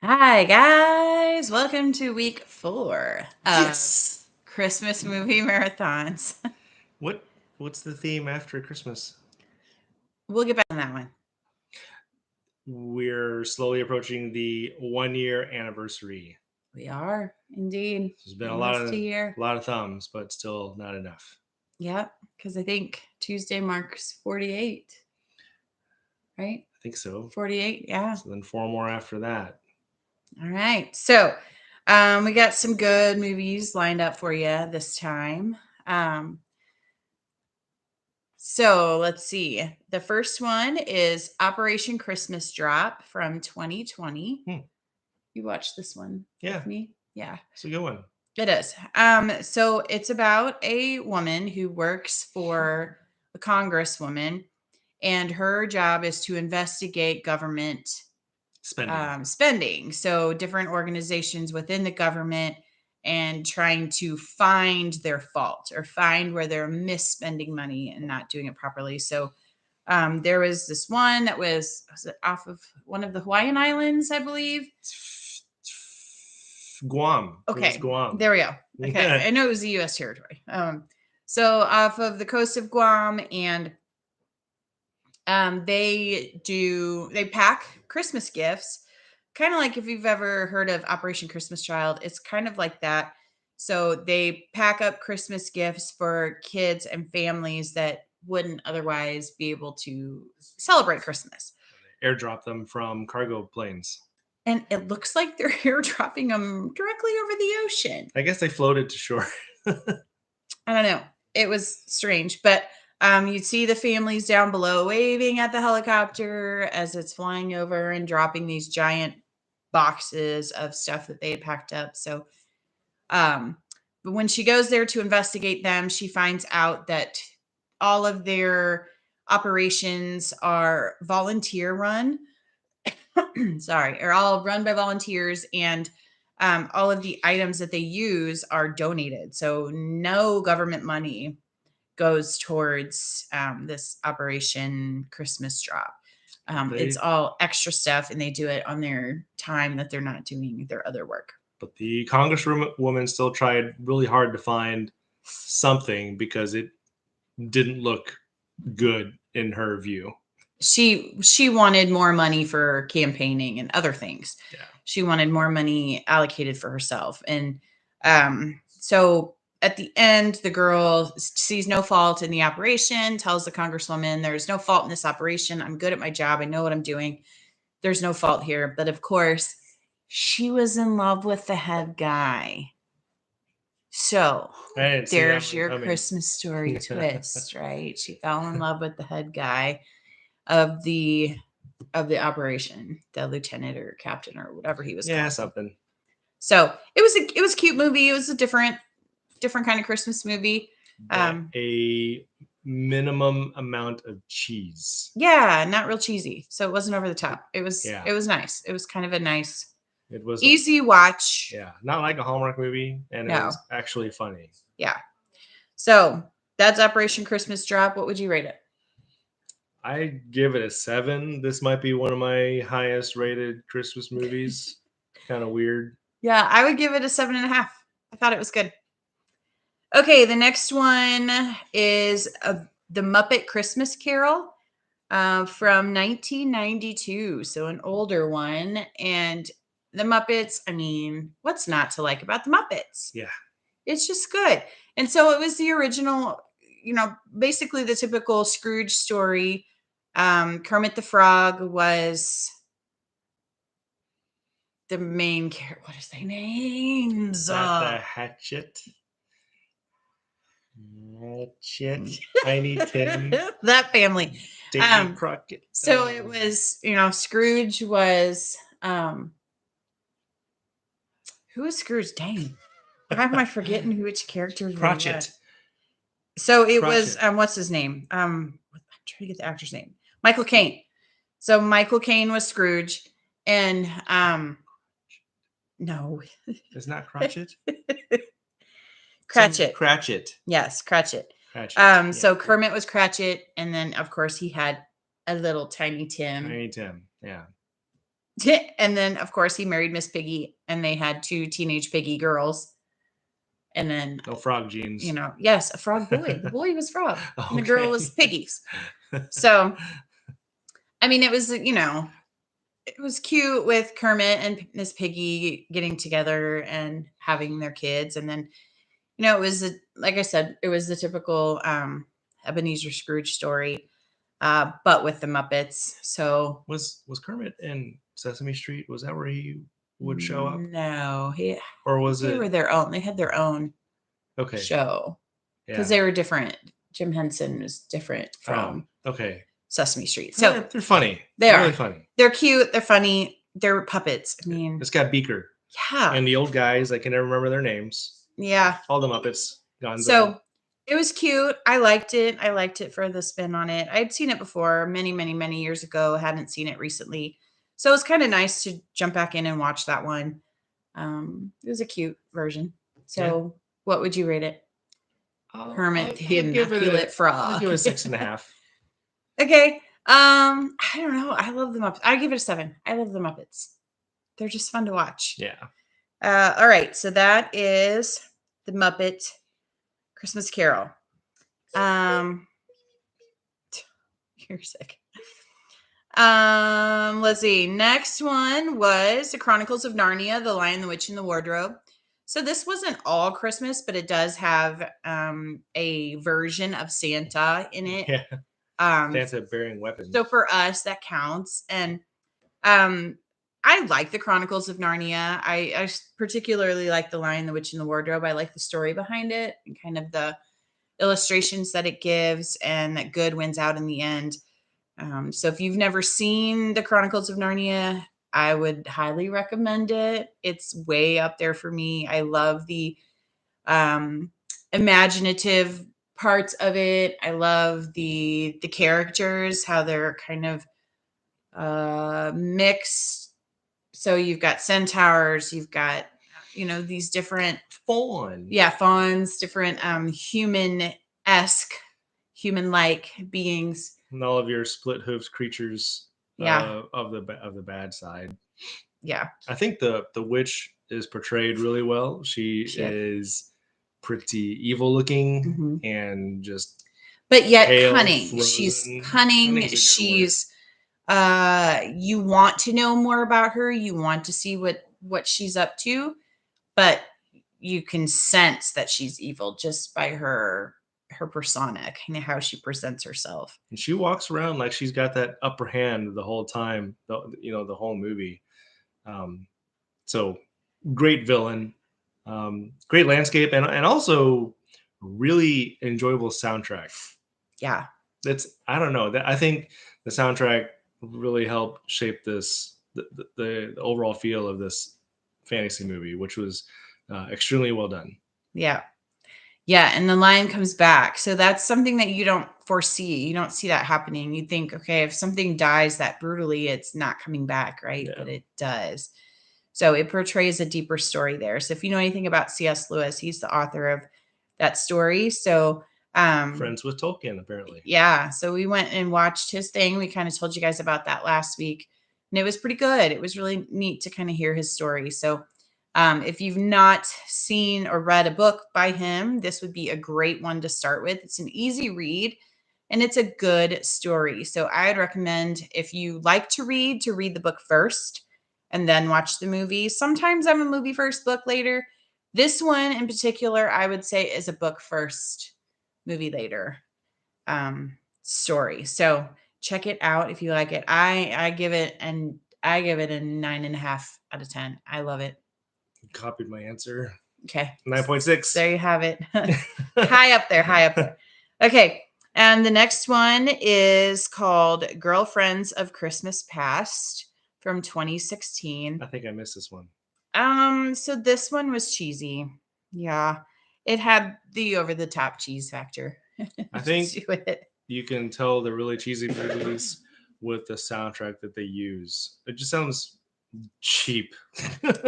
Hi, guys. Welcome to week 4 of Yes. Christmas movie marathons. What's the theme after Christmas? We'll get back on that one. We're slowly approaching the 1 year anniversary. We are indeed. There's been Almost a year. a lot of thumbs, but still not enough. Yep, because I think Tuesday marks 48, right? I think so. 48, yeah. So then 4 more after that. All right. So we got some good movies lined up for you this time. So let's see. The first one is Operation Christmas Drop from 2020. You watched this one with me? Yeah. It's a good one. It is. So it's about a woman who works for a congresswoman, and her job is to investigate government spending. So different organizations within the government and trying to find their fault or find where they're misspending money and not doing it properly. So there was this one that was it off of one of the Hawaiian Islands, I believe. Guam. Okay, it was Guam. There we go. Okay, I know it was the U.S. territory. So off of the coast of Guam, and they pack Christmas gifts, kind of like if you've ever heard of Operation Christmas Child. It's kind of like that. So they pack up Christmas gifts for kids and families that wouldn't otherwise be able to celebrate Christmas. Airdrop them from cargo planes. And it looks like they're airdropping them directly over the ocean. I guess they floated to shore. I don't know. It was strange, but you'd see the families down below waving at the helicopter as it's flying over and dropping these giant boxes of stuff that they had packed up. So, but when she goes there to investigate them, she finds out that all of their operations are volunteer run. Sorry, are all run by volunteers, and all of the items that they use are donated. So no government money goes towards this Operation Christmas Drop. It's all extra stuff, and they do it on their time that they're not doing their other work. But the congresswoman still tried really hard to find something because it didn't look good in her view. She wanted more money for campaigning and other things. Yeah. She wanted more money allocated for herself. And so at the end, the girl sees no fault in the operation, tells the congresswoman, there's no fault in this operation. I'm good at my job. I know what I'm doing. There's no fault here. But of course, she was in love with the head guy. So there's your Christmas Story twist, right? She fell in love with the head guy of the operation, the lieutenant or captain or whatever he was called. Something. So it was a cute movie. It was a different kind of Christmas movie. A minimum amount of cheese. Yeah, not real cheesy. So it wasn't over the top. It was nice. It was kind of a nice, it was easy watch. Yeah, not like a Hallmark movie, and it was actually funny. Yeah. So that's Operation Christmas Drop. What would you rate it? I give it a 7. This might be one of my highest rated Christmas movies. Kind of weird. Yeah, I would give it a 7.5. I thought it was good. Okay, the next one is The Muppet Christmas Carol from 1992. So an older one. And the Muppets, I mean, what's not to like about the Muppets? Yeah. It's just good. And so it was the original, basically the typical Scrooge story. Kermit the Frog was the main character. What is their names? The Hatchet, Tiny Tim. That family. Davy Crockett. So it was, Scrooge was, who is Scrooge? Dang. Why am I forgetting which characters? Cratchit. So it was, what's his name? I'm trying to get the actor's name. Michael Caine. So Michael Caine was Scrooge, and no, it's not Cratchit. Cratchit. Cratchit. Yes, Cratchit. Cratchit. So Kermit was Cratchit, and then of course he had a little Tiny Tim. Tiny Tim, yeah. And then, of course, he married Miss Piggy, and they had 2 teenage piggy girls. And then, No frog genes. yes, a frog boy. The boy was Frog, and the girl was Okay. Piggies. So, I mean, it was, it was cute with Kermit and Miss Piggy getting together and having their kids. And then, it was, like I said, it was the typical Ebenezer Scrooge story, but with the Muppets. So, Was Kermit in Sesame Street? Was that where he would show up, no, or was they were it their own. They had their own okay? show because Yeah. they were different. Jim Henson was different from Okay. Sesame Street. So They're funny. they They're are really funny. They're cute. They're funny. They're puppets. I mean, It's got Beaker yeah, and the old guys. I can never remember their names. yeah. All the Muppets. Gonzo. So it was cute. I liked it. I liked it for the spin on it. I'd seen it before many, many, many years ago. Hadn't seen it recently. So it was kind of nice to jump back in and watch that one. It was a cute version. So what would you rate it? Hermit the Immaculate Frog. I'll give it a 6.5. Okay. I don't know. I love the Muppets. I give it a 7. I love the Muppets. They're just fun to watch. Yeah. All right. So that is the Muppet Christmas Carol. You're sick. Let's see. Next one was The Chronicles of Narnia, The Lion, the Witch, and the Wardrobe. So this wasn't all Christmas, but it does have a version of Santa in it. Yeah. Santa bearing weapons. So for us, that counts. And I like The Chronicles of Narnia. I particularly like The Lion, the Witch, and the Wardrobe. I like the story behind it and kind of the illustrations that it gives, and that good wins out in the end. So if you've never seen The Chronicles of Narnia, I would highly recommend it. It's way up there for me. I love the imaginative parts of it. I love the characters, how they're kind of mixed. So you've got centaurs, you've got these different fawns, different human-esque, human-like beings. And all of your split hooves creatures of the bad side. Yeah. I think the witch is portrayed really well. She is pretty evil looking and just but yet pale, cunning. frozen. She's cunning. She's you want to know more about her. You want to see what she's up to, but you can sense that she's evil just by her persona, kind of how she presents herself. And she walks around like she's got that upper hand the whole time, the whole movie. So great villain, great landscape, and also really enjoyable soundtrack. Yeah. I don't know. I think the soundtrack really helped shape the overall feel of this fantasy movie, which was extremely well done. Yeah. Yeah. And the lion comes back. So that's something that you don't foresee. You don't see that happening. You think, okay, if something dies that brutally, it's not coming back, right? Yeah. But it does. So it portrays a deeper story there. So if you know anything about C.S. Lewis, he's the author of that story. So friends with Tolkien, apparently. Yeah. So we went and watched his thing. We kind of told you guys about that last week, and it was pretty good. It was really neat to kind of hear his story. So if you've not seen or read a book by him, this would be a great one to start with. It's an easy read and it's a good story. So I'd recommend, if you like to read the book first and then watch the movie. Sometimes I'm a movie first, book later. This one in particular, I would say, is a book first, movie later story. So check it out if you like it. I give it a 9.5 out of 10. I love it. You copied my answer. Okay. 9.6. There you have it. High up there. Okay. And the next one is called Girlfriends of Christmas Past from 2016. I think I missed this one. So this one was cheesy. Yeah. It had the over-the-top cheese factor. I think you can tell the really cheesy movies with the soundtrack that they use. It just sounds cheap.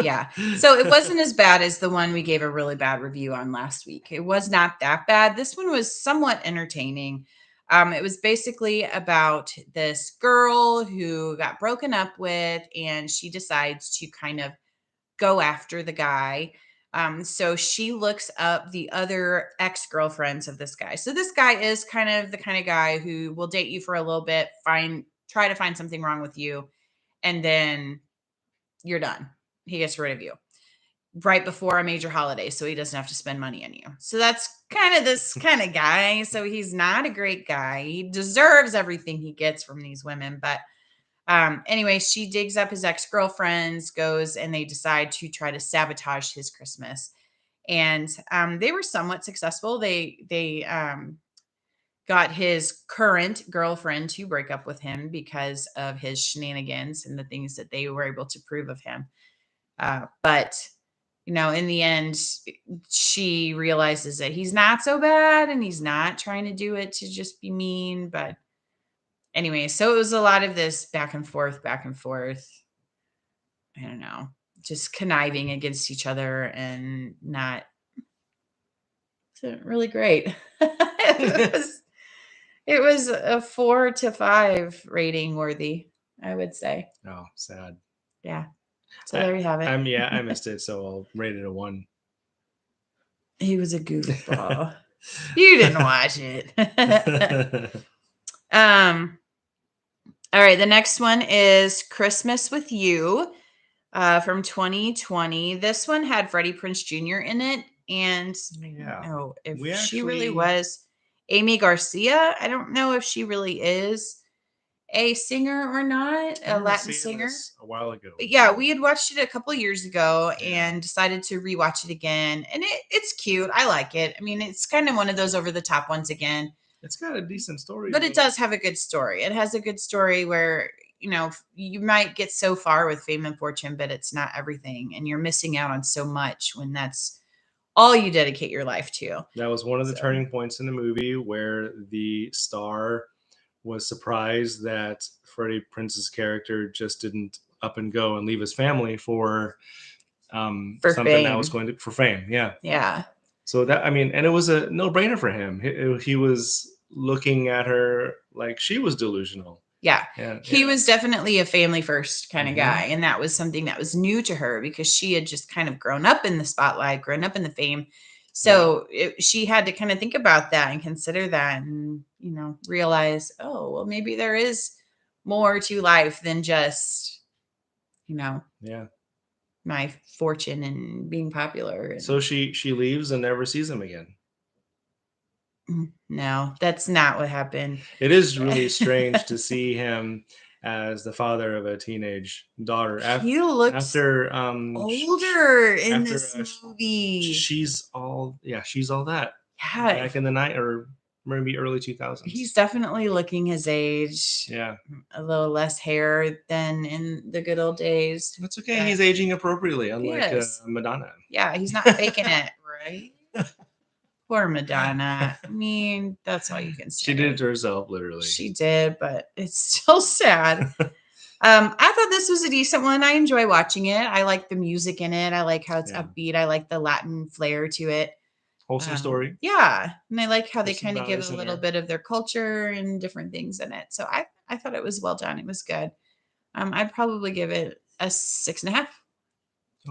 Yeah. So it wasn't as bad as the one we gave a really bad review on last week. It was not that bad. This one was somewhat entertaining. It was basically about this girl who got broken up with, and she decides to kind of go after the guy. So she looks up the other ex-girlfriends of this guy. So this guy is kind of the kind of guy who will date you for a little bit, try to find something wrong with you, and then you're done. He gets rid of you right before a major holiday so he doesn't have to spend money on you. So that's kind of this kind of guy. So he's not a great guy. He deserves everything he gets from these women, but anyway, she digs up his ex-girlfriends, goes and they decide to try to sabotage his Christmas. And they were somewhat successful. They got his current girlfriend to break up with him because of his shenanigans and the things that they were able to prove of him. But in the end, she realizes that he's not so bad and he's not trying to do it to just be mean. But anyway, so it was a lot of this back and forth, back and forth. I don't know, just conniving against each other and not really great. It was a 4 to 5 rating worthy, I would say. Oh, sad. Yeah. So there you have it. I missed it, so I'll rate it a 1. He was a goofball. You didn't watch it. All right, the next one is Christmas with You from 2020. This one had Freddie Prinze Jr. in it, and I don't know if she really was Amy Garcia. I don't know if she really is a singer or not, a Latin singer. A while ago. But yeah, we had watched it a couple of years ago and decided to rewatch it again, and it's cute. I like it. I mean, it's kind of one of those over the top ones again. It's got a decent story, but it does have a good story. It has a good story where you might get so far with fame and fortune, but it's not everything, and you're missing out on so much when that's all you dedicate your life to. That was one of the turning points in the movie where the star was surprised that Freddie Prinze's character just didn't up and go and leave his family for something fame. That was going to for fame. Yeah. So that, and it was a no-brainer for him. He was looking at her like she was delusional. Yeah. He was definitely a family first kind of guy. And that was something that was new to her because she had just kind of grown up in the spotlight, grown up in the fame. So she had to kind of think about that and consider that and, realize, oh, well, maybe there is more to life than just, my fortune and being popular. So she leaves and never sees him again. No, that's not what happened. It is really strange to see him as the father of a teenage daughter. He looks older in this movie. She's all that. Yeah. Back in the night or maybe early 2000s. He's definitely looking his age. Yeah. A little less hair than in the good old days. That's okay. He's aging appropriately, unlike Madonna. Yeah, he's not faking it, right? Poor Madonna. I mean, that's all you can say. She did it to herself, literally. She did, but it's still sad. I thought this was a decent one. I enjoy watching it. I like the music in it. I like how it's upbeat. I like the Latin flair to it. Wholesome story. Yeah. And I like how they kind of give a little bit of their culture and different things in it. So I thought it was well done. It was good. I'd probably give it a 6.5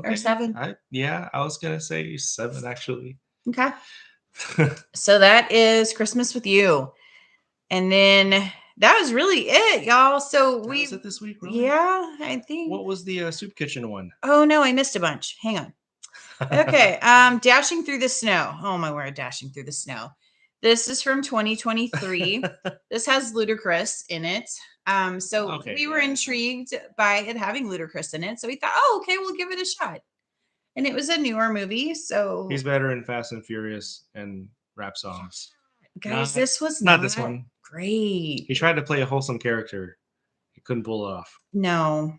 or 7. I was going to say 7 actually. Okay. So that is Christmas with You. And then that was really it, y'all. So was it this week, really? Yeah, I think. What was the Soup Kitchen one? Oh no, I missed a bunch. Hang on. Okay. Dashing Through the Snow. Oh my word, Dashing Through the Snow. This is from 2023. This has Ludacris in it. So we were intrigued by it having Ludacris in it. So we thought, oh, okay, we'll give it a shot. And it was a newer movie, so he's better in Fast and Furious and rap songs. Guys, this was not this one. Great. He tried to play a wholesome character. He couldn't pull it off. No,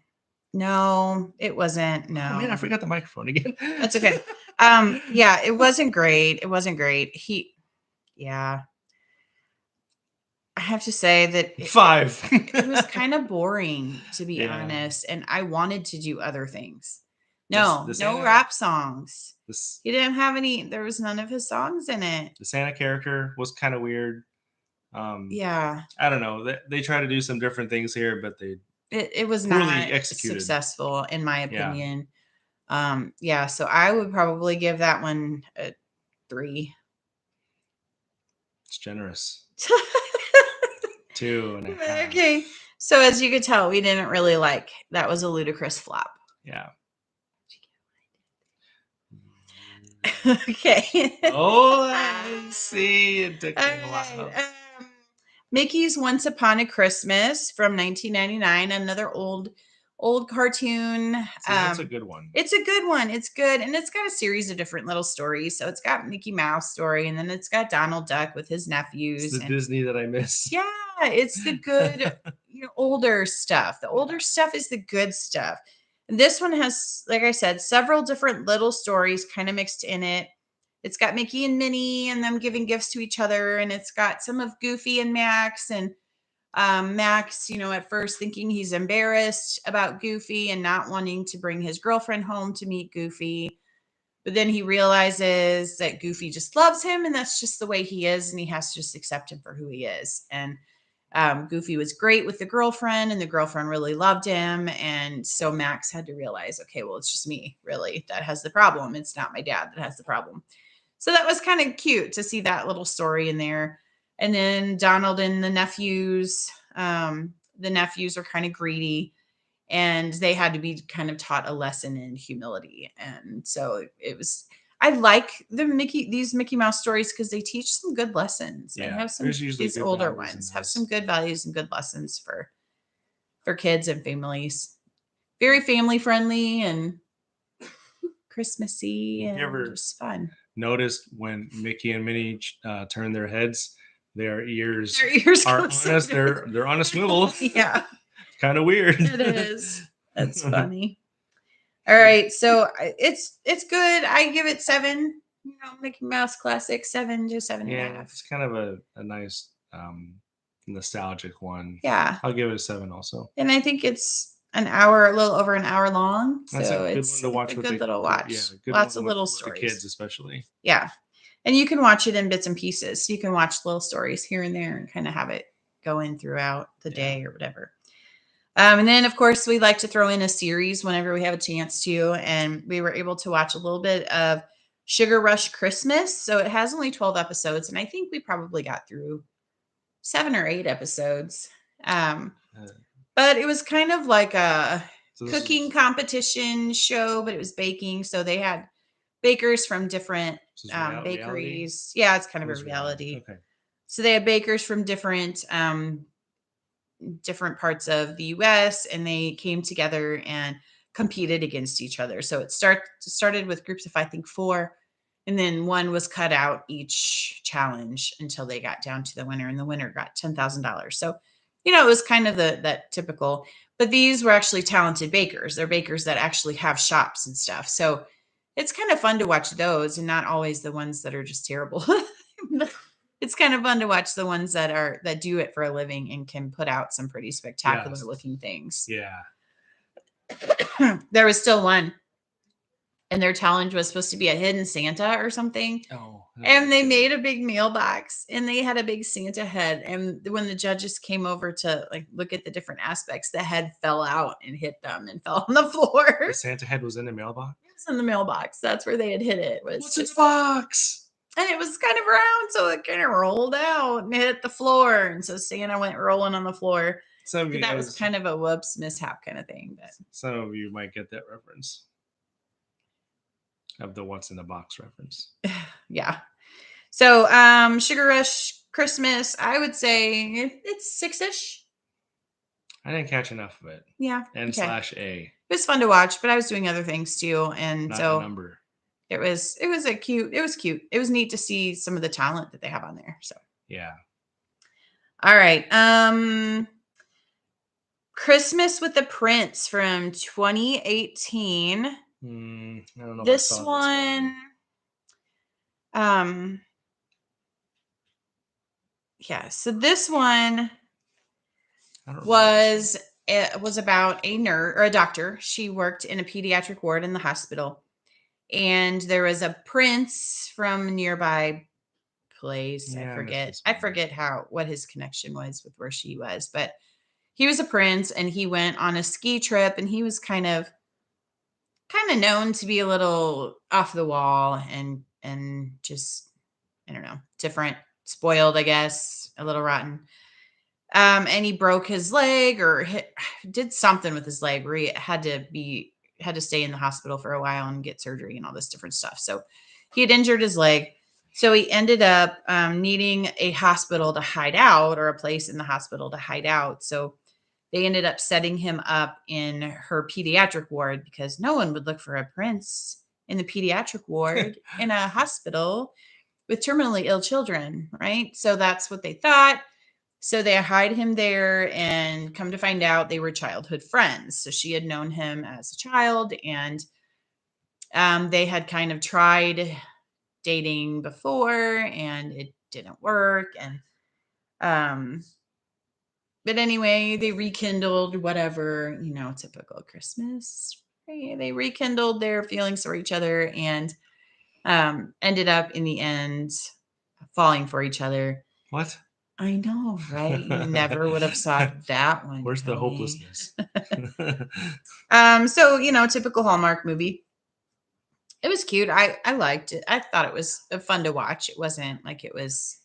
it wasn't. No. Oh, man, I forgot the microphone again. That's okay. Yeah, it wasn't great. I have to say that 5. It was kind of boring, to be honest, and I wanted to do other things. No rap songs. He didn't have any. There was none of his songs in it. The Santa character was kind of weird. Yeah. I don't know. They try to do some different things here, but they It was poorly not executed. successful in my Yeah. opinion. Yeah, so I would probably give that one a 3. It's generous. 2.5. Okay. So as you could tell, we didn't really like that was a ludicrous flop. Yeah. Okay. Oh, I see. It took me All a while. right. Mickey's Once Upon a Christmas from 1999, another old cartoon. See, that's a good one. It's a good one. It's good. And it's got a series of different little stories. So it's got Mickey Mouse story, and then it's got Donald Duck with his It's nephews. the And Disney that I miss. yeah, it's the good, older stuff. The older stuff is the good stuff. And this one has, like I said, several different little stories kind of mixed in it. It's got Mickey and Minnie and them giving gifts to each other. And it's got some of Goofy and Max. And Max, at first thinking he's embarrassed about Goofy and not wanting to bring his girlfriend home to meet Goofy. But then he realizes that Goofy just loves him and that's just the way he is. And he has to just accept him for who he is. And Goofy was great with the girlfriend and the girlfriend really loved him. And so Max had to realize, okay, well, it's just me really that has the problem. It's not my dad that has the problem. So that was kind of cute to see that little story in there. And then Donald and the nephews are kind of greedy and they had to be kind of taught a lesson in humility. And so I like these Mickey Mouse stories because they teach some good lessons. Yeah, and have some there's usually these good older values in ones have those. some good values and good lessons for kids and families. Very family friendly and Christmassy Have and you ever just fun. noticed when Mickey and Minnie turn their heads, their ears Their are ears on us. They're on a swivel. Yeah, Kind of weird. it is. That's funny. All right, so it's good. I give it 7. Mickey Mouse classic, 7 to 7.5. Yeah, it's kind of a nice nostalgic one. Yeah, I'll give it a 7 also. and I think it's a little over an hour long. That's So a good it's one to watch a with good little watch. Yeah, good Lots one of little with stories. the kids especially. Yeah, and you can watch it in bits and pieces. So you can watch little stories here and there and kind of have it go in throughout the day or whatever. And then, of course, we like to throw in a series whenever we have a chance to. And we were able to watch a little bit of Sugar Rush Christmas. So it has only 12 episodes. And I think we probably got through 7 or 8 episodes. But it was kind of like a cooking competition show, but it was baking. So they had bakers from different bakeries. Reality? Yeah, it's kind of a reality. Okay. So they had bakers from different parts of the US and they came together and competed against each other. So it started with groups of I think 4 and then one was cut out each challenge until they got down to the winner and the winner got $10,000. So it was kind of that typical, but these were actually talented bakers. They're bakers that actually have shops and stuff. So it's kind of fun to watch those and not always the ones that are just terrible. It's kind of fun to watch the ones that do it for a living and can put out some pretty spectacular looking things. Yeah. There was still one. And their challenge was supposed to be a hidden Santa or something. Oh. And they made a big mailbox and they had a big Santa head. And when the judges came over to look at the different aspects, the head fell out and hit them and fell on the floor. The Santa head was in the mailbox? It was in the mailbox. That's where they had hit it. What's in the box? And it was kind of round, so it kind of rolled out and hit the floor. And so Santa went rolling on the floor. That was kind of a whoops mishap kind of thing. But some of you might get that reference of the what's in the box reference. Yeah. So Sugar Rush Christmas, I would say it's 6-ish. I didn't catch enough of it. Yeah. N/A. It was fun to watch, but I was doing other things too. And Not so a number. it was cute. It was neat to see some of the talent that they have on there. So yeah. All right. Christmas with the Prince from 2018. I don't know. This one. Yeah. So this one was about a nurse or a doctor. She worked in a pediatric ward in the hospital. And there was a prince from a nearby place. I Yeah, I missed forget. this I one. forget what his connection was with where she was, but he was a prince and he went on a ski trip and he was kind of known to be a little off the wall and just I don't know, different, spoiled, I guess, a little rotten. And he broke his leg or did something with his leg where he had to stay in the hospital for a while and get surgery and all this different stuff. So he had injured his leg. So he ended up needing a hospital to hide out or a place in the hospital to hide out. So they ended up setting him up in her pediatric ward because no one would look for a prince in the pediatric ward in a hospital with terminally ill children, right? So that's what they thought. So they hide him there and come to find out they were childhood friends. So she had known him as a child and they had kind of tried dating before and it didn't work. And, but anyway, they rekindled whatever, typical Christmas. They rekindled their feelings for each other and ended up in the end falling for each other. What? I know, right? You never would have saw that one Where's the coming. hopelessness? So, typical Hallmark movie. It was cute. I liked it. I thought it was fun to watch. It wasn't like it was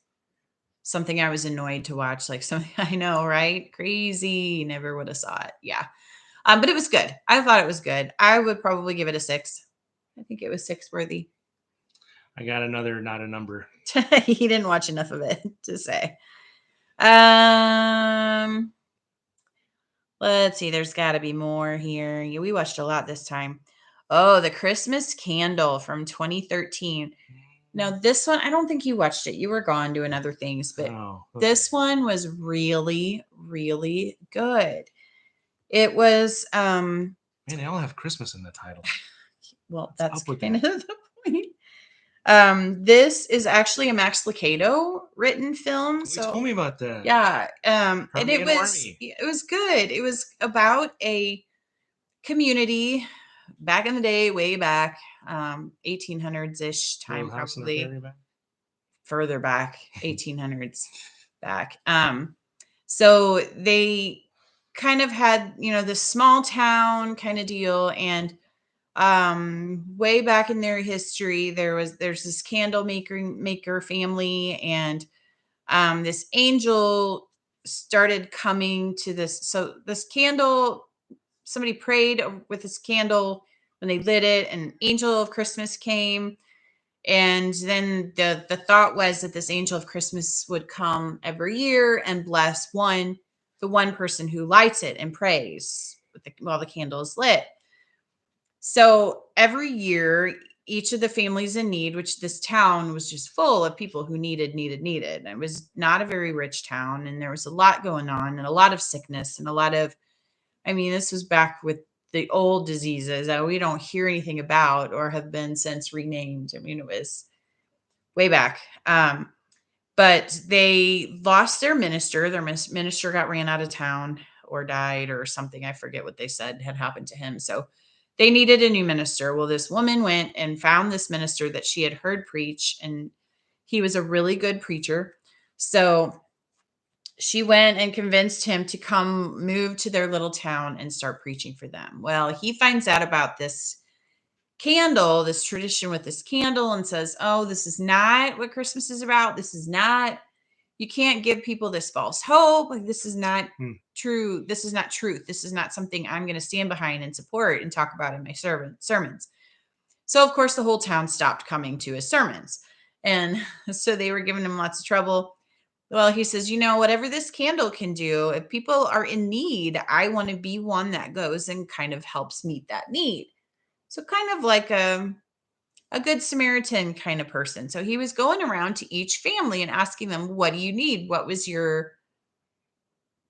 something I was annoyed to watch, like something I know, right? Crazy. Never would have saw it. Yeah. But it was good. I thought it was good. I would probably give it a 6. I think it was 6 worthy. I got another, not a number. He didn't watch enough of it to say. Um Let's see. There's got to be more here. Yeah, we watched a lot this time. Oh, The Christmas Candle from 2013. Now, this one, I don't think you watched it. You were gone doing other things, but Oh, okay. this one was really, really good. It was, Man, they all have Christmas in the title. well, What's that's up with kind of that? the point. This is actually a Max Lucado written film. You So told me about that. yeah, and Army it and was Army. it was good. It was about a community back in the day, way back, 1800s ish time, Little House on the probably Prairie back. further back, 1800s back. So they kind of had, this small town kind of deal, and way back in their history, there's this candle maker family, and this angel started coming to this. So this candle, somebody prayed with this candle when they lit it, an angel of Christmas came. And then the thought was that this angel of Christmas would come every year and bless the one person who lights it and prays while the candle is lit. So every year, each of the families in need, which this town was just full of people who needed. And it was not a very rich town, and there was a lot going on, and a lot of sickness, and a lot of, I mean, this was back with the old diseases that we don't hear anything about or have been since renamed. I mean, it was way back. But they lost their minister. Their minister got ran out of town or died or something. I forget what they said had happened to him. So they needed a new minister. Well, this woman went and found this minister that she had heard preach, and he was a really good preacher. So she went and convinced him to come move to their little town and start preaching for them. Well, he finds out about this candle, this tradition with this candle, and says, "Oh, this is not what Christmas is about. This is not, you can't give people this false hope. Like, this is not true. This is not truth. This is not something I'm going to stand behind and support and talk about in my sermons." So, of course, the whole town stopped coming to his sermons. And so they were giving him lots of trouble. Well, he says, whatever this candle can do, if people are in need, I want to be one that goes and kind of helps meet that need. So kind of like a good Samaritan kind of person. So he was going around to each family and asking them, "What do you need? What was your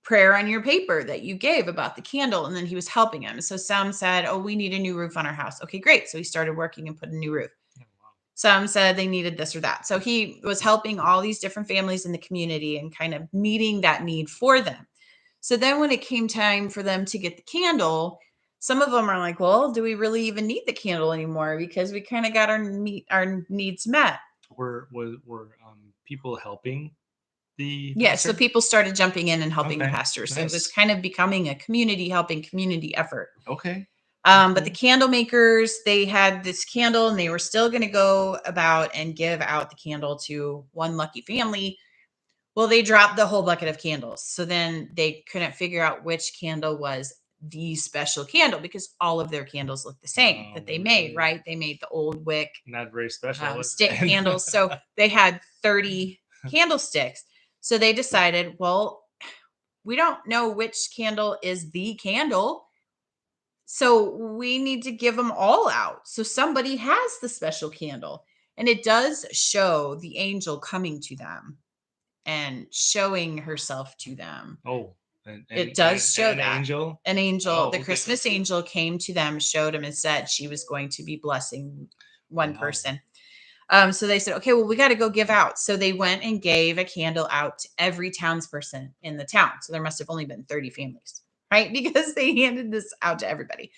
prayer on your paper that you gave about the candle?" And then he was helping them. So some said, "Oh, we need a new roof on our house." Okay, great. So he started working and put a new roof. Some said they needed this or that. So he was helping all these different families in the community and kind of meeting that need for them. So then when it came time for them to get the candle, some of them are like, "Well, do we really even need the candle anymore? Because we kind of got our needs met." Were people helping the Yeah, so pastor? people started jumping in and helping the Okay, pastor. So it was nice. kind of becoming a community helping community effort. Okay. But the candle makers, they had this candle and they were still going to go about and give out the candle to one lucky family. Well, they dropped the whole bucket of candles. So then they couldn't figure out which candle was the special candle because all of their candles looked the same that they made, really? right? They made the old wick Not very special, is stick it? candles. So they had 30 candlesticks. So they decided, well, we don't know which candle is the candle. So we need to give them all out. So somebody has the special candle. And it does show the angel coming to them and showing herself to them. Oh, It does show an that. angel. An angel, Oh, the okay. Christmas angel came to them, showed them, and said she was going to be blessing one Wow. person. So they said, okay, well, we got to go give out. So they went and gave a candle out to every townsperson in the town. So there must have only been 30 families, right? Because they handed this out to everybody.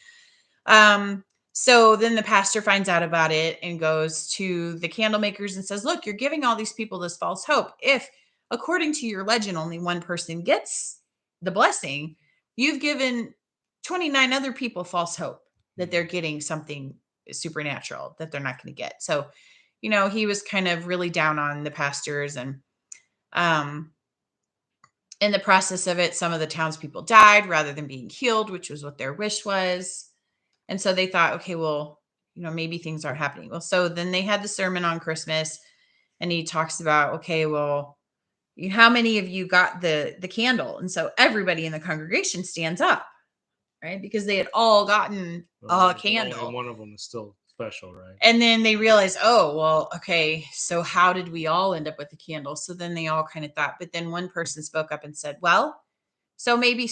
So then the pastor finds out about it and goes to the candle makers and says, look, you're giving all these people this false hope. If, according to your legend, only one person gets the blessing, you've given 29 other people false hope that they're getting something supernatural that they're not going to get. So, he was kind of really down on the pastors, and in the process of it, some of the townspeople died rather than being healed, which was what their wish was. And so they thought, okay, well, maybe things aren't happening. Well, so then they had the sermon on Christmas, and he talks about, okay, well, how many of you got the candle? And so everybody in the congregation stands up, right? Because they had all gotten a candle. Only one of them is still special, right? And then they realized, oh, well, okay, so how did we all end up with the candle? So then they all kind of thought, but then one person spoke up and said, well, so, maybe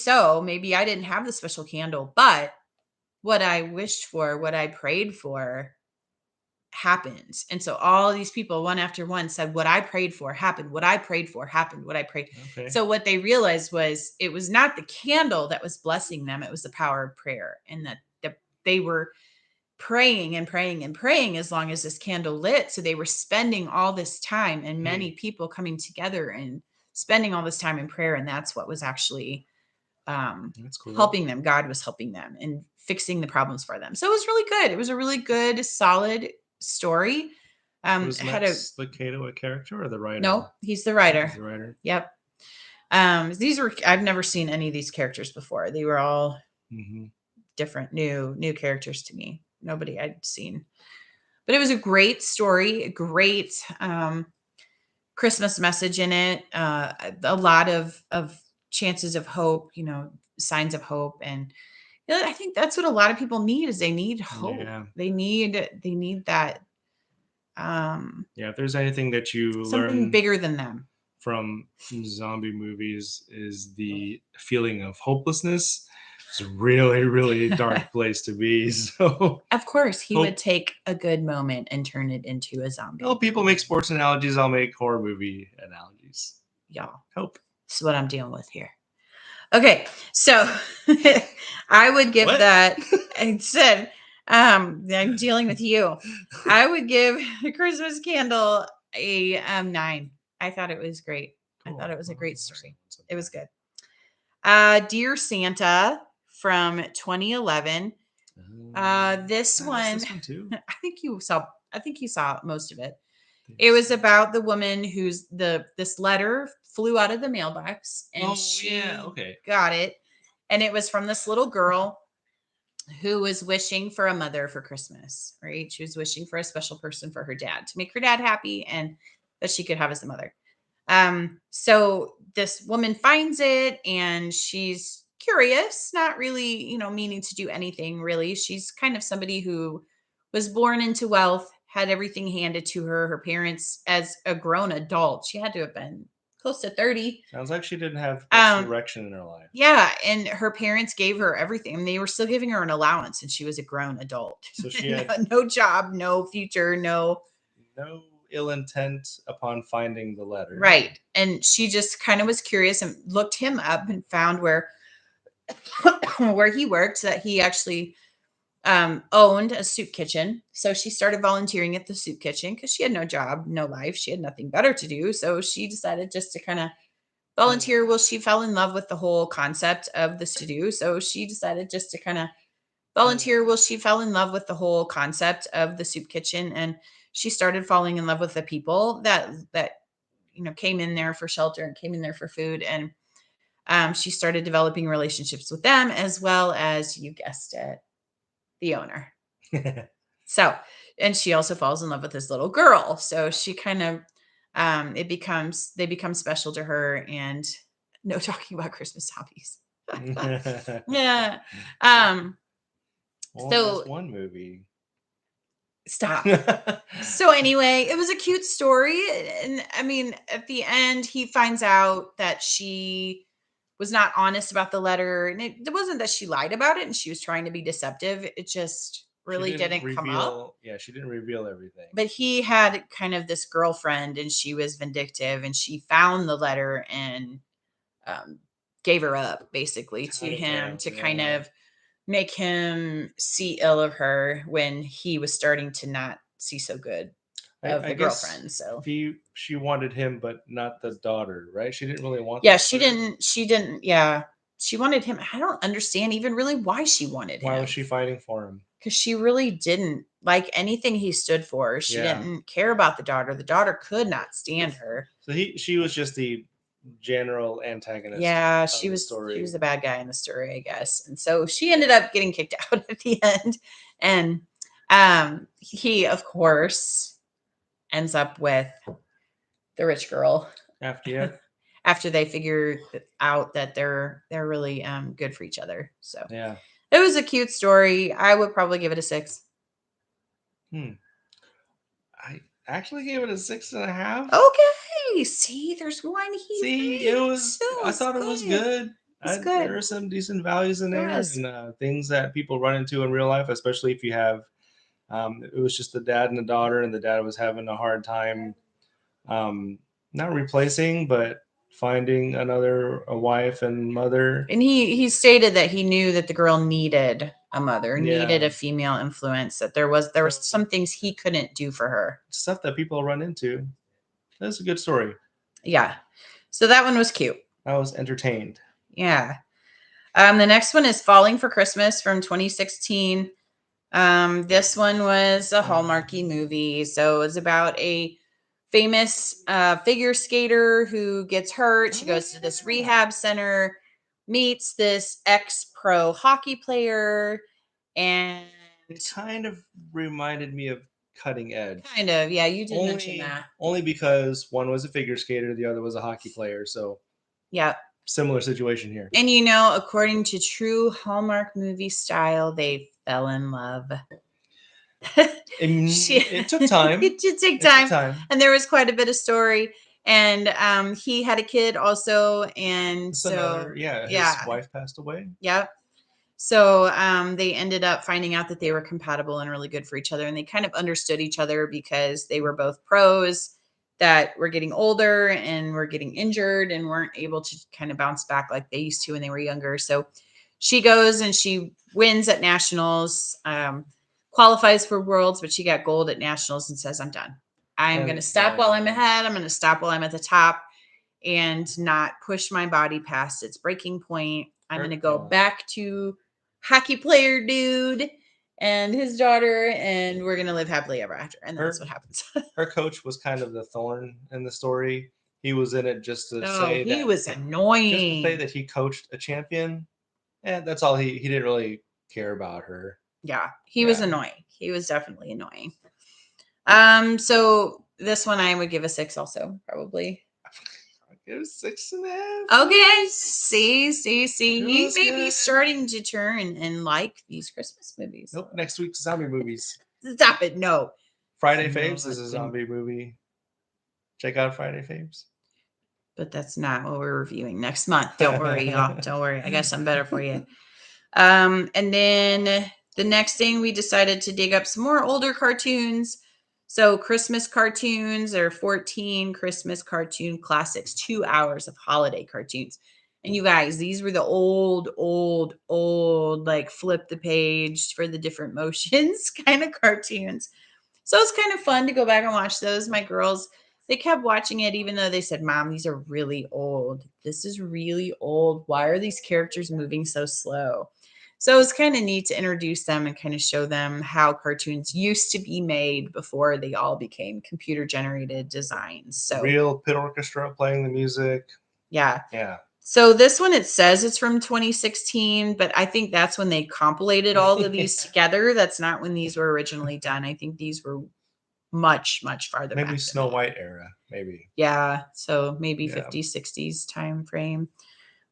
I didn't have the special candle, but what I wished for, what I prayed for happened. And so all these people, one after one, said, what I prayed for happened. What I prayed for happened. What I prayed. Okay. So what they realized was it was not the candle that was blessing them. It was the power of prayer, and that they were praying and praying and praying as long as this candle lit. So they were spending all this time, and many people coming together and spending all this time in prayer. And that's what was actually That's cool. helping them. God was helping them and fixing the problems for them. So it was really good. It was a really good, solid story. Was Max Lucado a character or the writer? No, he's the writer. He's the writer. Yep. I've never seen any of these characters before. They were all different, new characters to me. Nobody I'd seen. But it was a great story, a great Christmas message in it. A lot of chances of hope, signs of hope. And I think that's what a lot of people need is they need hope. Yeah. They need that. If there's anything that you something learn bigger than them from zombie movies is the feeling of hopelessness. It's a really, really dark place to be. So of course he would take a good moment and turn it into a zombie. Well, people make sports analogies. I'll make horror movie analogies. Y'all. Hope. This is what I'm dealing with here. Okay, so I would give that. I said, I'm dealing with you. I would give the Christmas Candle a 9. I thought it was great. Cool. I thought it was a great story. It was good. Dear Santa from 2011. This one too. I think you saw most of it. It was about the woman who's this letter flew out of the mailbox and she got it. And it was from this little girl who was wishing for a mother for Christmas, right? She was wishing for a special person for her dad to make her dad happy and that she could have as a mother. So this woman finds it and she's curious, not really, meaning to do anything really. She's kind of somebody who was born into wealth, had everything handed to her. Her parents, as a grown adult, she had to have been close to 30. Sounds like she didn't have much direction in her life. Yeah, and her parents gave her everything. And they were still giving her an allowance, and she was a grown adult. So she had no job, no future, no ill intent upon finding the letter. Right. And she just kind of was curious and looked him up and found where he worked, that he actually owned a soup kitchen. So she started volunteering at the soup kitchen because she had no job, no life. She had nothing better to do. So she decided just to kind of volunteer. Well, she fell in love with the whole concept of the do. So she decided just to kind of volunteer. Well, she fell in love with the whole concept of the soup kitchen, and she started falling in love with the people that came in there for shelter and came in there for food. And she started developing relationships with them, as well as, you guessed it, the owner. So, and she also falls in love with this little girl. So she kind of, they become special to her, and no talking about Christmas hobbies. Yeah. Well, So that's one movie. stop. So anyway, it was a cute story. And I mean, at the end, he finds out that she was not honest about the letter. And it wasn't that she lied about it and she was trying to be deceptive. It just really didn't come up. Yeah, she didn't reveal everything. But he had kind of this girlfriend, and she was vindictive, and she found the letter and gave her up basically to him to kind of make him see ill of her when he was starting to not see so good of the girlfriend. So she wanted him, but not the daughter, right? She didn't really want. Yeah, she didn't. Yeah, she wanted him. I don't understand even really why she wanted him. Why was she fighting for him? Because she really didn't like anything he stood for. She didn't care about the daughter. The daughter could not stand her. So she was just the general antagonist. Yeah, he was the bad guy in the story, I guess. And so she ended up getting kicked out at the end. And he, of course, ends up with the rich girl after they figure out that they're really good for each other. So yeah, it was a cute story. I would probably give it a 6. I actually gave it a 6.5. Okay. See, there's one here. See, I thought it was good. There are some decent values in there, and things that people run into in real life, especially if you have. It was just the dad and the daughter, and the dad was having a hard time, not replacing, but finding a wife and mother. And he stated that he knew that the girl needed a mother, needed a female influence, that there was some things he couldn't do for her. Stuff that people run into. That's a good story. Yeah. So that one was cute. I was entertained. Yeah. The next one is Falling for Christmas from 2016. This one was a Hallmarky movie. So it's about a famous figure skater who gets hurt. She goes to this rehab center, meets this ex-pro hockey player, and it kind of reminded me of Cutting Edge. Kind of, yeah. You did mention that. Only because one was a figure skater, the other was a hockey player. So, yeah, similar situation here. And according to true Hallmark movie style, they fell in love. It took time. It did take time. And there was quite a bit of story. And he had a kid also. And his wife passed away. Yep. So they ended up finding out that they were compatible and really good for each other. And they kind of understood each other because they were both pros that were getting older and were getting injured and weren't able to kind of bounce back like they used to when they were younger. So she goes and she wins at nationals, qualifies for worlds, but she got gold at nationals and says, I'm done. I'm going to stop while I'm ahead. I'm going to stop while I'm at the top and not push my body past its breaking point. I'm going to go back to hockey player dude and his daughter, and we're going to live happily ever after. And that's what happens. Her coach was kind of the thorn in the story. He was in it just to say that he was annoying. Just to say that he coached a champion. And that's all. He didn't really care about her. Yeah, he was annoying. He was definitely annoying. So this one I would give a 6 also, probably. It was 6.5. Okay. See. He may be starting to turn and like these Christmas movies. Nope. Next week's zombie movies. Stop it. No. Friday Faves is a zombie movie. Check out Friday Faves. But that's not what we're reviewing next month. Don't worry, y'all. Don't worry. I got something better for you. And then the next thing, we decided to dig up some more older cartoons. So Christmas cartoons, there are 14 Christmas cartoon classics, 2 hours of holiday cartoons. And you guys, these were the old, like flip the page for the different motions kind of cartoons. So it's kind of fun to go back and watch those. My girls, they kept watching it, even though they said, Mom, these are really old. This is really old. Why are these characters moving so slow? So it's kind of neat to introduce them and kind of show them how cartoons used to be made before they all became computer generated designs. So Real pit orchestra playing the music. yeah. Yeah. So this one, it says it's from 2016, but I think that's when they compilated all of these together. That's not when these were originally done. I think these were much farther back Maybe than Snow that. White era, maybe. Yeah, so maybe Yeah. 50s, 60s time frame.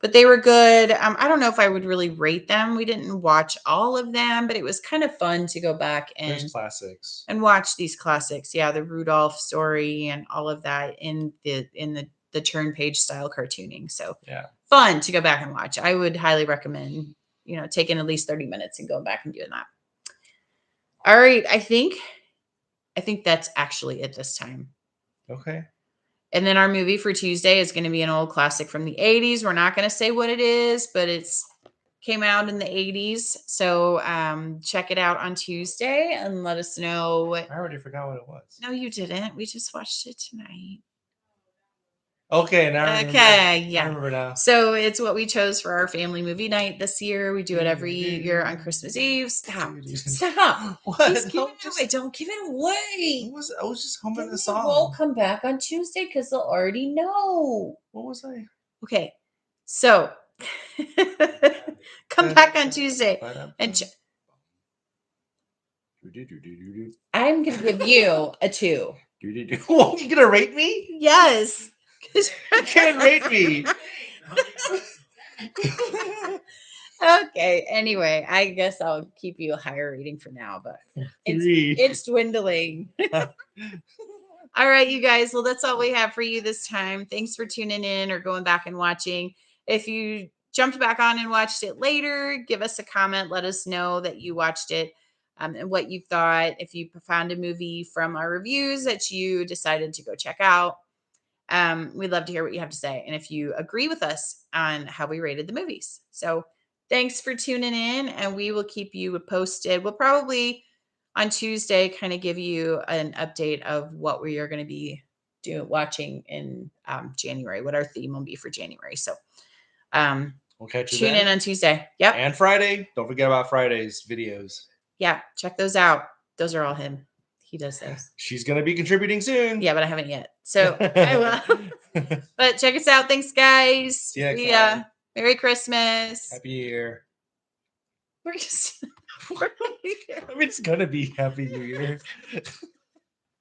But they were good. I don't know if I would really rate them. We didn't watch all of them, but it was kind of fun to go back There's classics. and watch these classics. Yeah, the Rudolph story and all of that in the turn page style cartooning. So Yeah. fun to go back and watch. I would highly recommend, taking at least 30 minutes and going back and doing that. All right, I think that's actually it this time. Okay. And then our movie for Tuesday is going to be an old classic from the 80s. We're not going to say what it is, but it's came out in the 80s. So check it out on Tuesday and let us know. I already forgot what it was. No, you didn't. We just watched it tonight. Okay, now I remember. Okay, yeah. I remember now. So it's what we chose for our family movie night this year. We do it every year on Christmas Eve. Stop. Stop. What? Just give it away. Don't give it away. I was just humming the We'll song. come back on Tuesday because they'll already know. What was I? Okay. So come back on Tuesday and I'm going to give you a 2. Oh, you gonna rate me? Yes. You can't rate me. Okay. Anyway, I guess I'll keep you a higher rating for now, but 3. it's dwindling. All right, you guys. Well, that's all we have for you this time. Thanks for tuning in or going back and watching. If you jumped back on and watched it later, give us a comment. Let us know that you watched it and what you thought. If you found a movie from our reviews that you decided to go check out, we'd love to hear what you have to say. And if you agree with us on how we rated the movies. So thanks for tuning in, and we will keep you posted. We'll probably on Tuesday kind of give you an update of what we are going to be watching in January, what our theme will be for January. So We'll catch you tune then. in on Tuesday. Yep. And Friday. Don't forget about Friday's videos. Yeah, check those out. Those are all him. He does those. She's going to be contributing soon. Yeah, but I haven't yet. So I will. But check us out. Thanks, guys. See you next time. Merry Christmas. Happy Year. We're just. I mean, it's going to be Happy New Year.